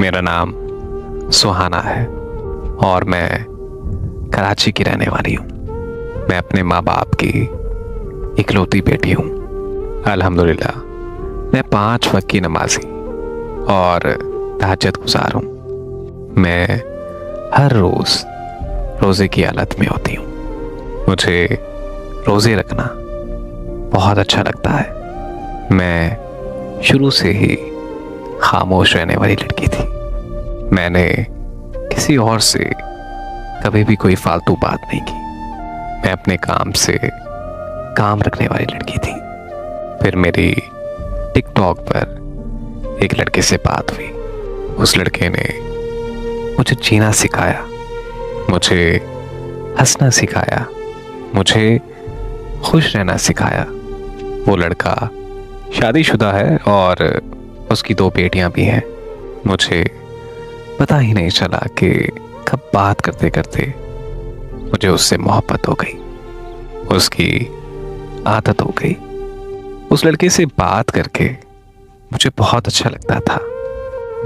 मेरा नाम सुहाना है और मैं कराची की रहने वाली हूँ। मैं अपने माँ बाप की इकलौती बेटी हूँ। अल्हम्दुलिल्लाह मैं 5 वक्त की नमाजी और तहज्जुद गुजार हूँ। मैं हर रोज़ रोज़े की हालत में होती हूँ। मुझे रोज़े रखना बहुत अच्छा लगता है। मैं शुरू से ही खामोश रहने वाली लड़की थी। मैंने किसी और से कभी भी कोई फालतू बात नहीं की। मैं अपने काम से काम रखने वाली लड़की थी। फिर मेरी टिकटॉक पर एक लड़के से बात हुई। उस लड़के ने मुझे जीना सिखाया, मुझे हंसना सिखाया, मुझे खुश रहना सिखाया। वो लड़का शादीशुदा है और उसकी 2 बेटियां भी हैं। मुझे पता ही नहीं चला कि कब बात करते करते मुझे उससे मोहब्बत हो गई, उसकी आदत हो गई। उस लड़के से बात करके मुझे बहुत अच्छा लगता था।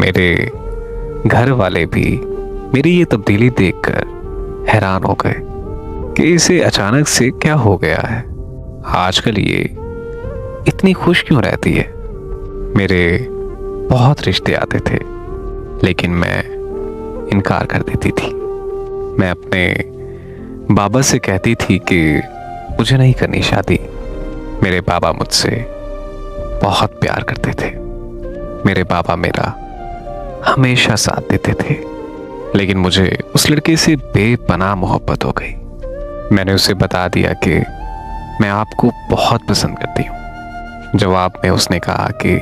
मेरे घर वाले भी मेरी ये तब्दीली देखकर हैरान हो गए कि इसे अचानक से क्या हो गया है, आजकल ये इतनी खुश क्यों रहती है। मेरे बहुत रिश्ते आते थे लेकिन मैं इनकार कर देती थी। मैं अपने बाबा से कहती थी कि मुझे नहीं करनी शादी। मेरे बाबा मुझसे बहुत प्यार करते थे। मेरे बाबा मेरा हमेशा साथ देते थे, लेकिन मुझे उस लड़के से बेपनाह मोहब्बत हो गई। मैंने उसे बता दिया कि मैं आपको बहुत पसंद करती हूँ। जवाब में उसने कहा कि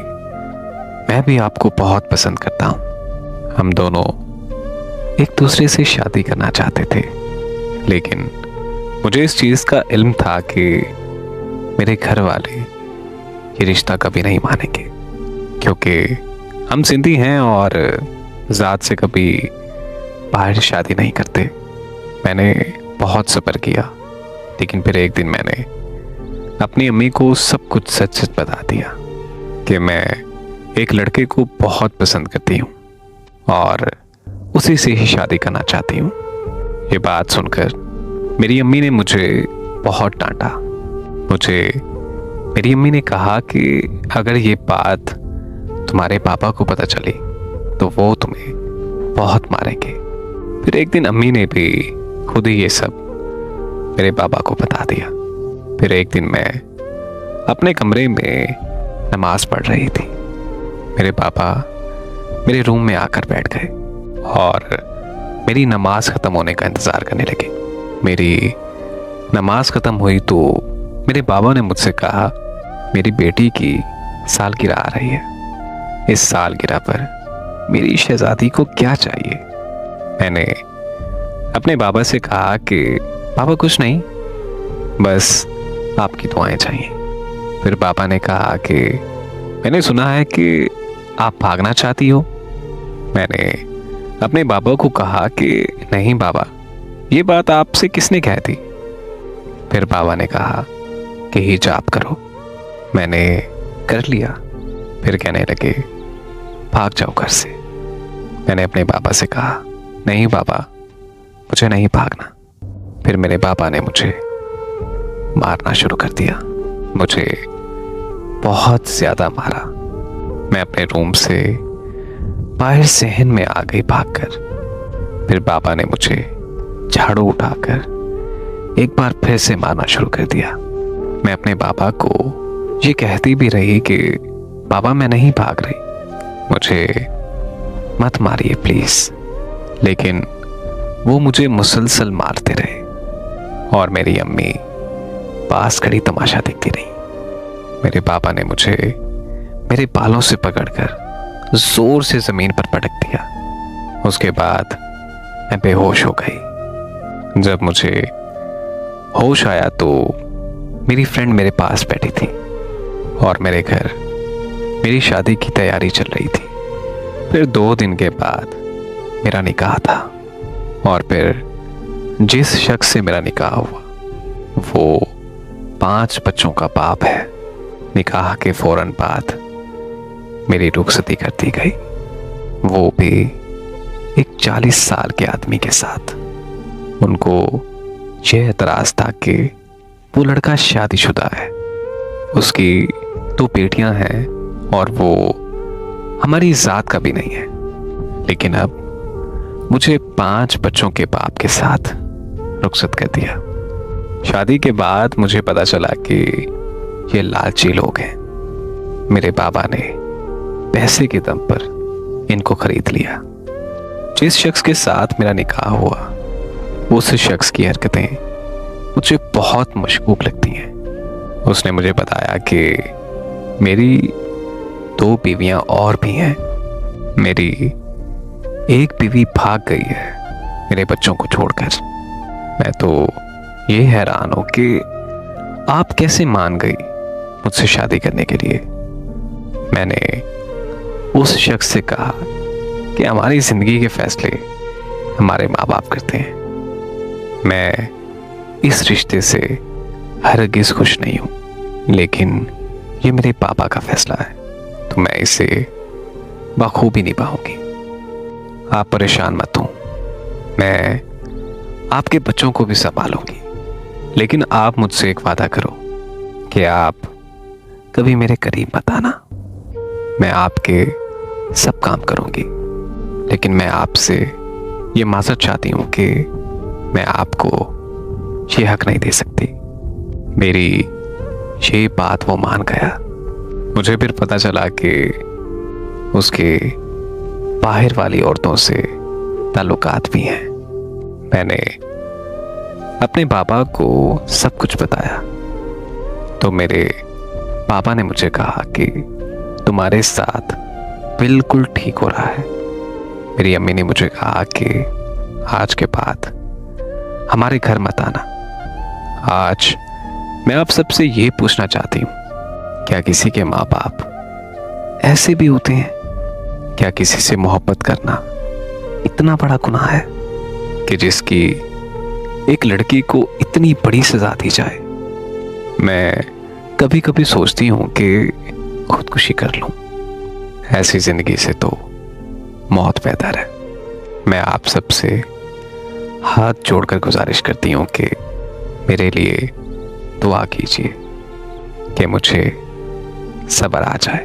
मैं भी आपको बहुत पसंद करता हूँ। हम दोनों एक दूसरे से शादी करना चाहते थे, लेकिन मुझे इस चीज़ का इल्म था कि मेरे घर वाले ये रिश्ता कभी नहीं मानेंगे, क्योंकि हम सिंधी हैं और ज़ात से कभी बाहर शादी नहीं करते। मैंने बहुत सब्र किया, लेकिन फिर एक दिन मैंने अपनी अम्मी को सब कुछ सच सच बता दिया कि मैं एक लड़के को बहुत पसंद करती हूँ और उसी से ही शादी करना चाहती हूँ। ये बात सुनकर मेरी अम्मी ने मुझे बहुत डांटा। मेरी अम्मी ने कहा कि अगर ये बात तुम्हारे पापा को पता चली तो वो तुम्हें बहुत मारेंगे। फिर एक दिन अम्मी ने भी खुद ही ये सब मेरे बाबा को बता दिया। फिर एक दिन मैं अपने कमरे में नमाज पढ़ रही थी। मेरे पापा मेरे रूम में आकर बैठ गए और मेरी नमाज ख़त्म होने का इंतज़ार करने लगे। मेरी नमाज ख़त्म हुई तो मेरे बाबा ने मुझसे कहा, मेरी बेटी की सालगिरह आ रही है। इस सालगिरह पर मेरी शहजादी को क्या चाहिए। मैंने अपने बाबा से कहा कि पापा कुछ नहीं, बस आपकी दुआएं चाहिए। फिर पापा ने कहा कि मैंने सुना है कि आप भागना चाहती हो। मैंने अपने बाबा को कहा कि नहीं बाबा, ये बात आपसे किसने कह दी। फिर बाबा ने कहा कि हिजाब करो। मैंने कर लिया। फिर कहने लगे भाग जाओ घर से। मैंने अपने बाबा से कहा नहीं बाबा, मुझे नहीं भागना। फिर मेरे बाबा ने मुझे मारना शुरू कर दिया। मुझे बहुत ज़्यादा मारा। मैं अपने रूम से बाहर सहन में आ गई भागकर। फिर बाबा ने मुझे झाड़ू उठाकर एक बार फिर से मारना शुरू कर दिया। मैं अपने बाबा को ये कहती भी रही कि बाबा मैं नहीं भाग रही, मुझे मत मारिए प्लीज़, लेकिन वो मुझे मुसलसल मारते रहे और मेरी अम्मी पास खड़ी तमाशा देखती रही। मेरे पापा ने मुझे मेरे बालों से पकड़कर जोर से जमीन पर पटक दिया। उसके बाद मैं बेहोश हो गई। जब मुझे होश आया तो मेरी फ्रेंड मेरे पास बैठी थी और मेरे घर मेरी शादी की तैयारी चल रही थी। फिर 2 दिन के बाद मेरा निकाह था और फिर जिस शख्स से मेरा निकाह हुआ वो 5 बच्चों का बाप है। निकाह के फौरन बाद मेरी रुखसती कर दी गई। वो भी एक 40 साल के आदमी के साथ। उनको यह एतराज था कि वो लड़का शादीशुदा है, उसकी 2 बेटियां हैं और वो हमारी जात का भी नहीं है। लेकिन अब मुझे 5 बच्चों के बाप के साथ रुखसत कर दिया। शादी के बाद मुझे पता चला कि ये लालची लोग हैं। मेरे बाबा ने पैसे के दम पर इनको खरीद लिया। जिस शख्स के साथ मेरा निकाह हुआ, उस शख्स की हरकतें मुझे बहुत मशकूक लगती हैं। उसने मुझे बताया कि मेरी 2 बीवियां और भी हैं। मेरी एक बीवी भाग गई है मेरे बच्चों को छोड़कर। मैं तो ये हैरान हूं कि आप कैसे मान गई मुझसे शादी करने के लिए। मैंने उस शख्स से कहा कि हमारी जिंदगी के फैसले हमारे माँ बाप करते हैं। मैं इस रिश्ते से हरगिज खुश नहीं हूं, लेकिन ये मेरे पापा का फैसला है तो मैं इसे बखूबी निभाऊंगी। आप परेशान मत हो, मैं आपके बच्चों को भी संभालूंगी। लेकिन आप मुझसे एक वादा करो कि आप कभी मेरे करीब मत आना। मैं आपके सब काम करूंगी, लेकिन मैं आपसे ये माजरत चाहती हूं कि मैं आपको ये हक नहीं दे सकती। मेरी ये बात वो मान गया। मुझे फिर पता चला कि उसके बाहर वाली औरतों से ताल्लुकात भी हैं। मैंने अपने बाबा को सब कुछ बताया तो मेरे पापा ने मुझे कहा कि तुम्हारे साथ बिल्कुल ठीक हो रहा है। मेरी अम्मी ने मुझे कहा कि आज के बाद हमारे घर मत आना। आज मैं आप सबसे ये पूछना चाहती हूँ, क्या किसी के माँ बाप ऐसे भी होते हैं? क्या किसी से मोहब्बत करना इतना बड़ा गुनाह है कि जिसकी एक लड़की को इतनी बड़ी सजा दी जाए? मैं कभी कभी सोचती हूँ कि खुदकुशी कर लूं। ऐसी जिंदगी से तो मौत बेहतर है। मैं आप सबसे हाथ जोड़कर गुजारिश करती हूँ कि मेरे लिए दुआ कीजिए कि मुझे सब्र आ जाए।